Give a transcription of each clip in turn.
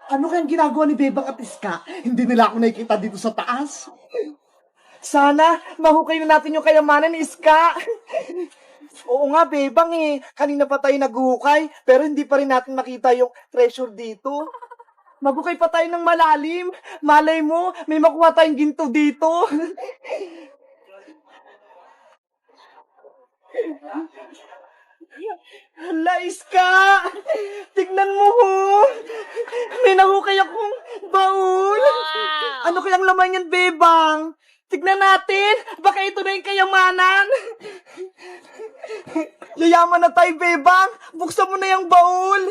Ano kayang ginagawa ni Bebang at Iska? Hindi nila ako nakikita dito sa taas. Sana, mahukay na natin yung kayamanan ni Iska. Oo nga, Bebang eh. Kanina pa tayo naghuhukay, pero hindi pa rin natin makita yung treasure dito. Maghukay pa tayo ng malalim. Malay mo, may makuha tayong ginto dito. Hala, Iska! Tignan mo ho! May nahukay akong baul! Ano kayang laman yan, Bebang? Tignan natin! Baka ito na yung kayamanan! Yayaman na tayo, Bebang! Buksan mo na yung baul!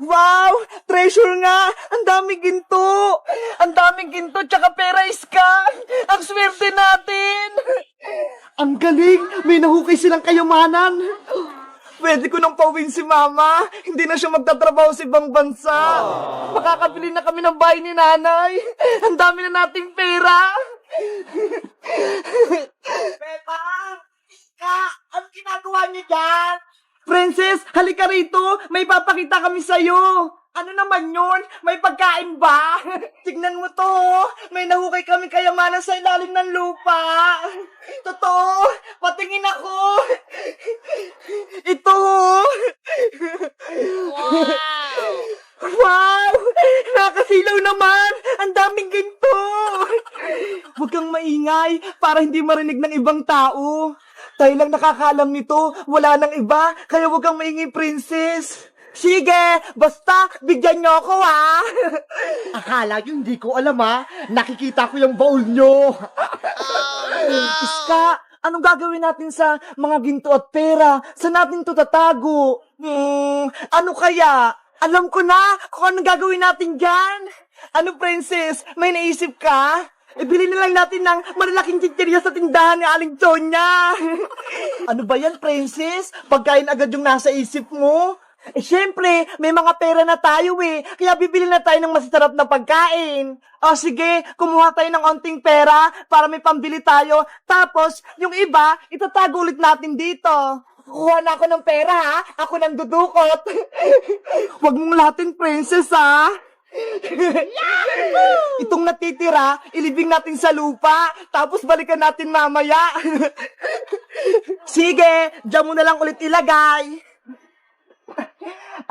Wow! Treasure nga! Ang daming ginto! Ang daming ginto tsaka pera, Iska! Ang swerte natin! Ang galing! May nahukay silang kayamanan! Pwede ko nang pauwiin si Mama. Hindi na siya magtatrabaho sa ibang bansa. Makakabili na kami ng bahay ni Nanay. Ang dami na nating pera. Pepa! Iska! Ano ginagawa niyo dyan? Princess, halika rito. May papakita kami sa'yo. Ano naman yun? May pagkain ba? Tignan mo to. May nahukay kami kayamanan sa ilalim ng lupa. Totoo. Patingin ako. Ito. Wow! Wow! Nakasilaw naman! Ang daming ginto! Huwag kang maingay para hindi marinig ng ibang tao. Tayo lang nakakaalam nito. Wala nang iba. Kaya huwag kang maingay, Princess. Sige, basta bigyan niyo ako, ha? Akala niyo hindi ko alam, ha? Nakikita ko yung baul niyo. Iska, anong gagawin natin sa mga ginto at pera? Saan natin to tatago? Ano kaya? Alam ko na kung anong gagawin natin dyan. Ano, Princess? May naisip ka? Ibili na lang natin ng malalaking chichirya sa tindahan ni Aling Sonia. Ano ba yan, Princess? Pagkain agad yung nasa isip mo? Syempre, may mga pera na tayo eh. Kaya bibili na tayo ng masasarap na pagkain. O sige, kumuha tayo ng onting pera para may pambili tayo. Tapos, yung iba, itatago ulit natin dito. Kuha na ako ng pera, ha? Ako nang dudukot. Huwag mong lahatin, Princess, ha? Itong natitira, ilibing natin sa lupa. Tapos balikan natin mamaya. Sige, diyan mo na lang ulit ilagay.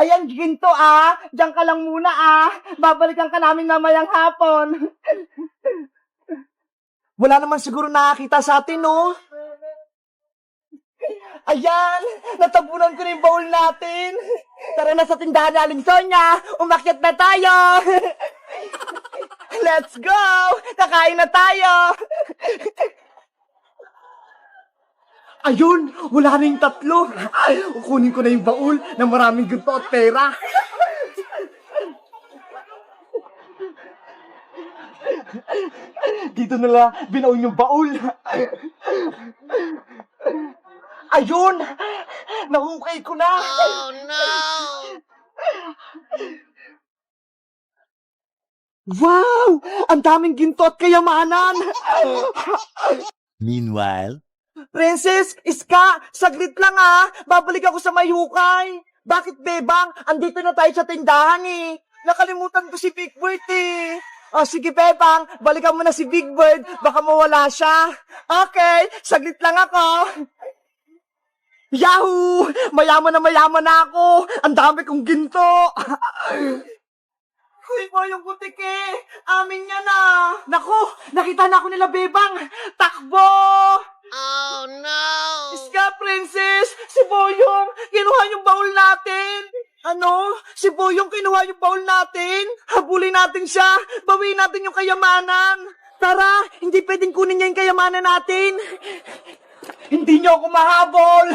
Ayan, ginto, Diyan ka lang muna, Babalikan ka namin mamayang hapon. Wala naman siguro nakakita sa atin, no? Ayan, natabunan ko na yung baul natin. Tara na sa tindahan ni Aling Sonia. Umakyat na tayo. Let's go! Kakain na tayo. Ayun, wala na yung tatlo. Kunin ko na yung baul na maraming ginto at pera. Dito nila binaon yung baul. Ayun! Nahukay ko na! Oh no! Wow! Ang daming ginto at kayamanan! Meanwhile, Princess, Iska, saglit lang babalik ako sa may hukay. Bakit, Bebang? Andito na tayo sa tindahan eh. Nakalimutan ko si Big Bird eh. Oh, sige, Bebang, balikan mo na si Big Bird. Baka mawala siya. Okay, saglit lang ako. Yahoo! Mayaman na ako. Ang dami kong ginto. Uy, Boyong Butike! Amin yan Naku, nakita na ako nila, Bebang! Takbo! Oh no! Iska, Princess! Si Boyong! Kinuha yung baul natin! Ano? Si Boyong kinuha yung baul natin? Habulin natin siya! Bawiin natin yung kayamanan! Tara! Hindi pwedeng kunin niya yung kayamanan natin! Hindi niyo ako mahabol!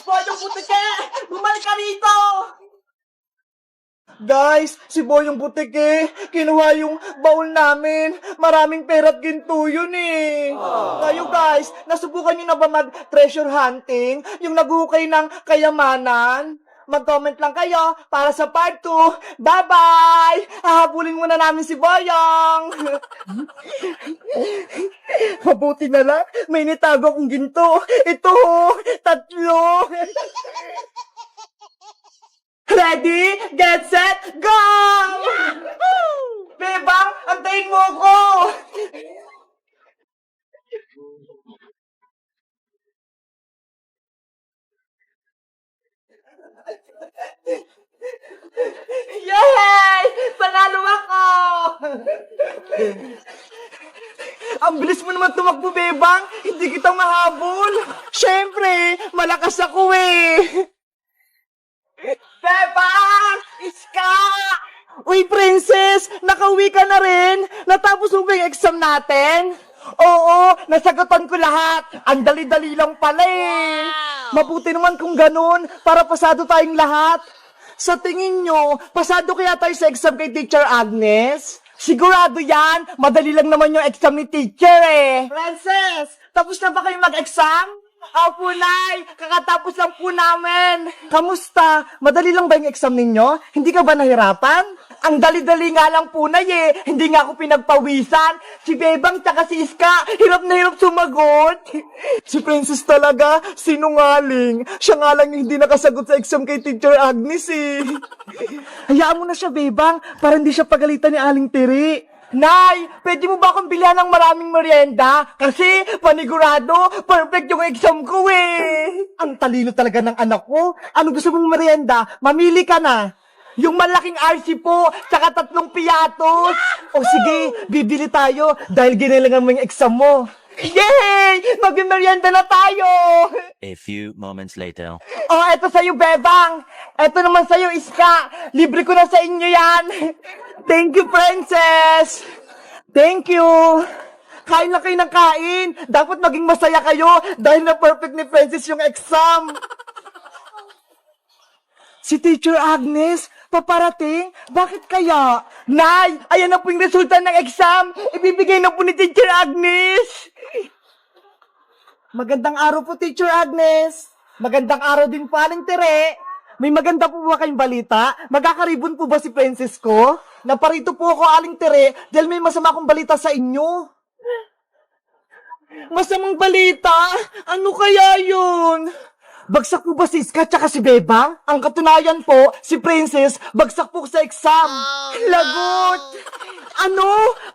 Boyong Butike! Bumalik ka rito! Guys, si Boyong Butike, kinuha yung baul namin. Maraming pera at ginto yun eh. Kayo guys, nasubukan nyo na ba mag-treasure hunting? Yung naghukay ng kayamanan? Mag-comment lang kayo para sa part 2. Bye-bye! Hahabulin muna namin si Boyong. Mabuti na lang, may nitago akong ginto. Ito, 3. Ready, get, set, go! Bebang, antayin mo ako! Yay! Panalo ako! Ang bilis mo naman tumakbo, Bebang! Hindi kita mahabol! Siyempre, malakas ako eh! Bebang! Iska! Uy, Princess! Nakauwi ka na rin? Natapos mo ba yung exam natin? Oo, nasagutan ko lahat. Ang dali-dali lang pala eh. Mabuti naman kung ganun, para pasado tayong lahat. Sa tingin nyo, pasado kaya tayo sa exam kay Teacher Agnes? Sigurado yan, madali lang naman yung exam ni teacher eh. Princess, tapos na ba kayo mag-exam? Opo, Nay. Kakatapos lang po namin. Kamusta? Madali lang ba yung exam ninyo? Hindi ka ba nahirapan? Ang dali-dali nga lang po, Nay eh. Hindi nga ako pinagpawisan. Si Bebang tsaka si Iska, hirap na hirap sumagot. Si Princess talaga, sinungaling. Siya nga lang yung hindi nakasagot sa exam kay Teacher Agnes eh. Hayaan mo na siya, Bebang, para hindi siya pagalitan ni Aling Tiri. Nay, pwede mo ba akong bilhan ng maraming merienda? Kasi, panigurado, perfect yung exam ko eh. Ang talino talaga ng anak ko. Ano gusto mong merienda? Mamili ka na. Yung malaking RC po, tsaka 3 piatos. O sige, bibili tayo dahil ginilangan mo yung exam mo. Yay! Mag-merienda na tayo! A few moments later. Oh, eto sa'yo, Bebang. Eto naman sa'yo, Iska. Libre ko na sa inyo yan. Thank you, Princess. Thank you. Kain na kayo ng kain. Dapat maging masaya kayo dahil na perfect ni Princess yung exam. Si Teacher Agnes, paparating? Bakit kaya? Nay, ayan na po yung resulta ng exam. Ibibigay na po ni Teacher Agnes. Magandang araw po, Teacher Agnes. Magandang araw din po, Aling Tere. May maganda po ba kayong balita? Magkakaribon po ba si Princess ko? Naparito po ako, Aling Tere, dahil may masama akong balita sa inyo. Masamang balita? Ano kaya yun? Bagsak po ba si Iska tsaka si Bebang? Ang katunayan po, si Princess, bagsak po sa exam. Lagot! Ano?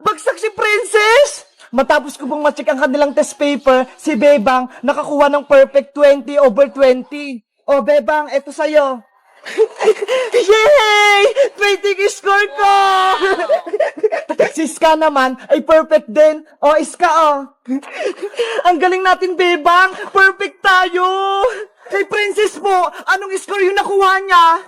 Bagsak si Princess? Matapos ko pong ma-check ang kanilang test paper, si Bebang nakakuha ng perfect 20/20. O Bebang, eto sa'yo. Yay! 20 yung score ko! Si Iska naman ay perfect din. O Iska, ang galing natin, Bebang. Perfect tayo. Kay Princess po, anong score yung nakuha niya?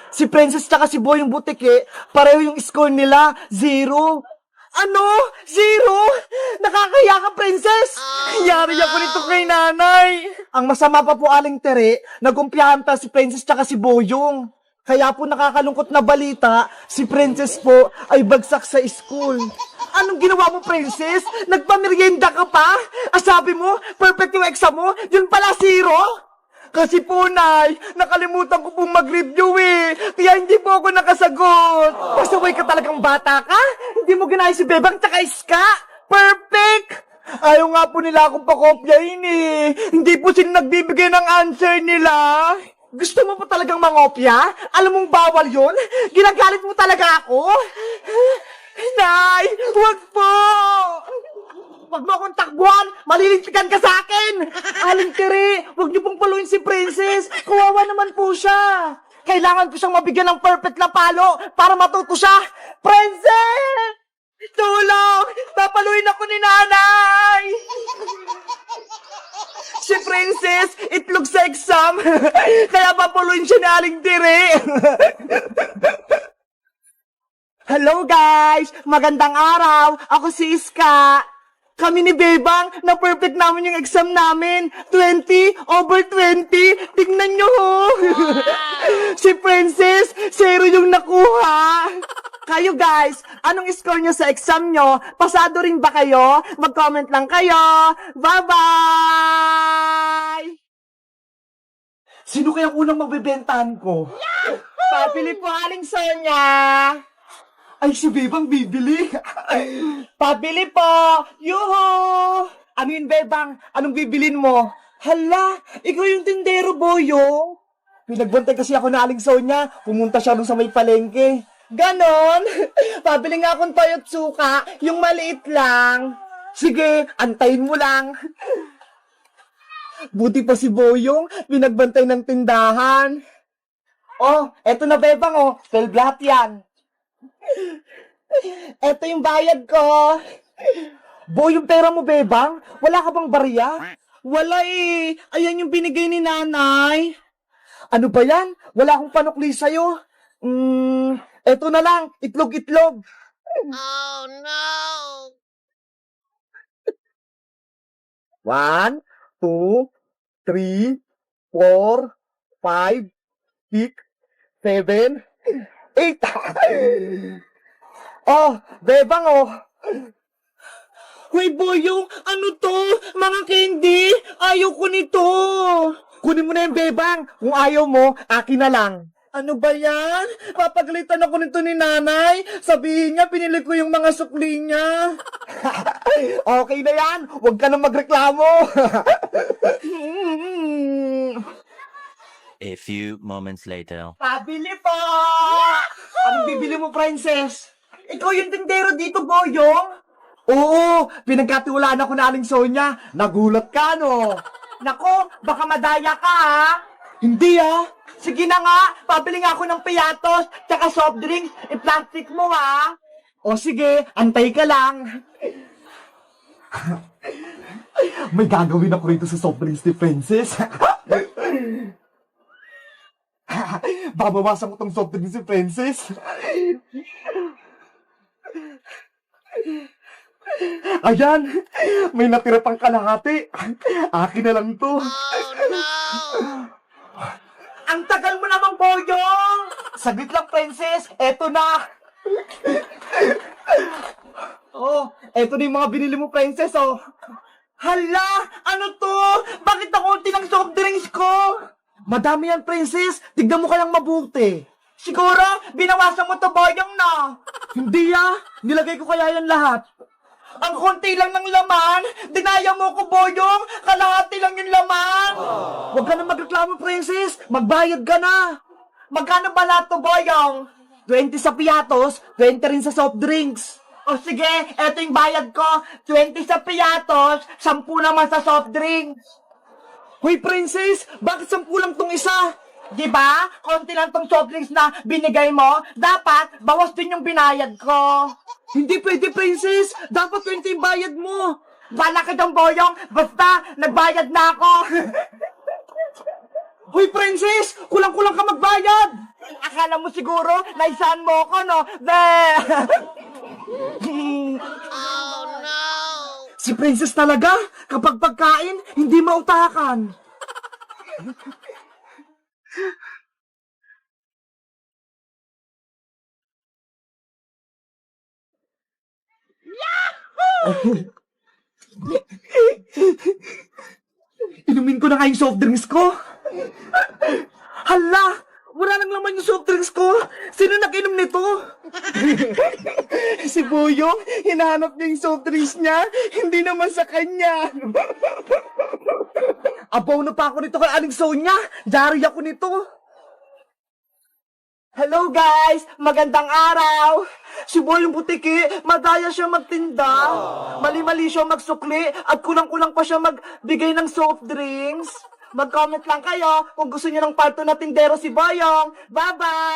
Si Princess tsaka si Boyong Butike, pareho yung score nila, 0. Ano? 0? Nakakaya ka, Princess! Yari ako nito kay nanay. Ang masama pa po, Aling Tere, nagkumpiyahan ta si Princess tsaka si Boyong. Kaya po nakakalungkot na balita, si Princess po ay bagsak sa school. Anong ginawa mo, Princess? Nagpamerienda ka pa? Sabi mo, perfect yung exam mo, yun pala 0? Kasi po, Nay, nakalimutan ko pong mag-review eh. Kaya hindi po ako nakasagot. Pasaway ka talagang bata ka? Hindi mo ginaya si Bebang tsaka Iska? Perfect! Ayaw nga po nila akong pakopyahin eh. Hindi po sila nagbibigay ng answer nila. Gusto mo pa talagang mangopya? Alam mong bawal yun? Ginagalit mo talaga ako? Nay, wag po! Wag mo akong takbuhan! Malilintikan ka sa akin! Aling Tere, wag niyo pong paluin si Princess! Kawawa naman po siya! Kailangan ko siyang mabigyan ng perfect na palo para matuto siya! Princess! Tulong! Papaluin ako ni nanay! Si Princess, itlog sa exam! Kaya papaluin siya ni Aling Tere! Hello guys! Magandang araw! Ako si Iska! Kami ni Bebang, na perfect namin yung exam namin. 20/20. Tingnan nyo ho. Si Princess, 0 yung nakuha. Kayo guys, anong score nyo sa exam nyo? Pasado rin ba kayo? Mag-comment lang kayo. Bye-bye! Sino kayang unang magbebentahan ko? Pabili po, Aling Sonia. Ay, si Bebang bibili. Pabili po. Yuhu! Ano yun, Bebang? Anong bibilin mo? Hala, ikaw yung tindero, Boyong. Pinagbantay kasi ako na Aling Sonia. Pumunta siya dun sa may palengke. Ganon? Pabili nga akong toyot suka, yung maliit lang. Sige, antayin mo lang. Buti pa si Boyong, pinagbantay ng tindahan. Oh, eto na bebang oh, 12 lahat yan. Eto yung bayad ko. Boy, yung pera mo, bebang? Wala ka bang barya? Wala eh. Ayan yung binigay ni nanay. Ano ba yan? Wala akong panukli sa'yo. Eto na lang. Itlog-itlog. Oh no! 1, 2, 3, 4, 5, 6, 7, 8. Oh, bebang oh. Hoy, Boyong, ano to? Mga candy? Ayaw ko nito. Kunin mo na yung bebang. Kung ayaw mo, akin na lang. Ano ba yan? Papagalitan ako nito ni nanay. Sabihin niya, pinili ko yung mga sukli niya. Okay na yan. Huwag ka na magreklamo. A few moments later. Pabili po! Anong bibili mo, princess? Ikaw yung tindero dito, Boyong? Oo, pinagkatiwalaan ako na Aling Sonia. Nagulat ka, no? Nako, baka madaya ka, ha? Hindi, ha? Sige na nga, pabili nga ako ng piyatos, tsaka soft drinks, i-plastic mo, ha? O sige, antay ka lang. May gagawin ako rito sa soft drinks ni Princess. Babawasan ko tong soft drinks si Princess. Ayan, may natira pang kalahati. Akin na lang to. Oh no! Ang tagal mo namang, Boyong! Saglit lang, Princess. Eto na. Oh, eto na yung mga binili mo, Princess, oh. Hala! Ano to? Bakit ako ng soft drinks ko? Madami yan, Princess. Tignan mo kayang mabuti. Siguro, binawasan mo to, Boyong, na. Hindi, ah. Nilagay ko kaya yan lahat. Ang konti lang ng laman. Dinaya mo ko, Boyong. Kalahati lang yung laman. Huwag ka na magreklamo, Princess. Magbayad ka na. Magkano ba lahat to, Boyong? 20 sa piyatos, 20 rin sa soft drinks. O sige, eto yung bayad ko. 20 sa piyatos, 10 naman sa soft drinks. Hoy, Princess, bakit 10 lang tong isa? Diba? Konti lang tong soft drinks na binigay mo. Dapat, bawas din yung binayad ko. Hindi pwede, Princess. Dapat 20 yung bayad mo. Bala ka dong, Boyong. Basta, nagbayad na ako. Hoy, Princess! Kulang-kulang ka magbayad! Akala mo siguro, naisahan mo ako, no? Oh no! Si Princess talaga, kapag pagkain, hindi mautakan. Inumin ko na nga yung soft drinks ko. Hala! Wala nang laman yung soft drinks ko. Sino nag-inom nito? Si Boyong, hinahanap niya yung soft drinks niya. Hindi naman sa kanya. Abaw na pa ako nito kay Aling Sonia. Jari ako nito. Hello guys! Magandang araw! Si Boyong Butiki, madaya siya magtinda. Mali-mali siya magsukli at kulang-kulang pa siya magbigay ng soft drinks. Mag-comment lang kayo kung gusto niyo ng part 2 na tindero si Boyong. Bye-bye!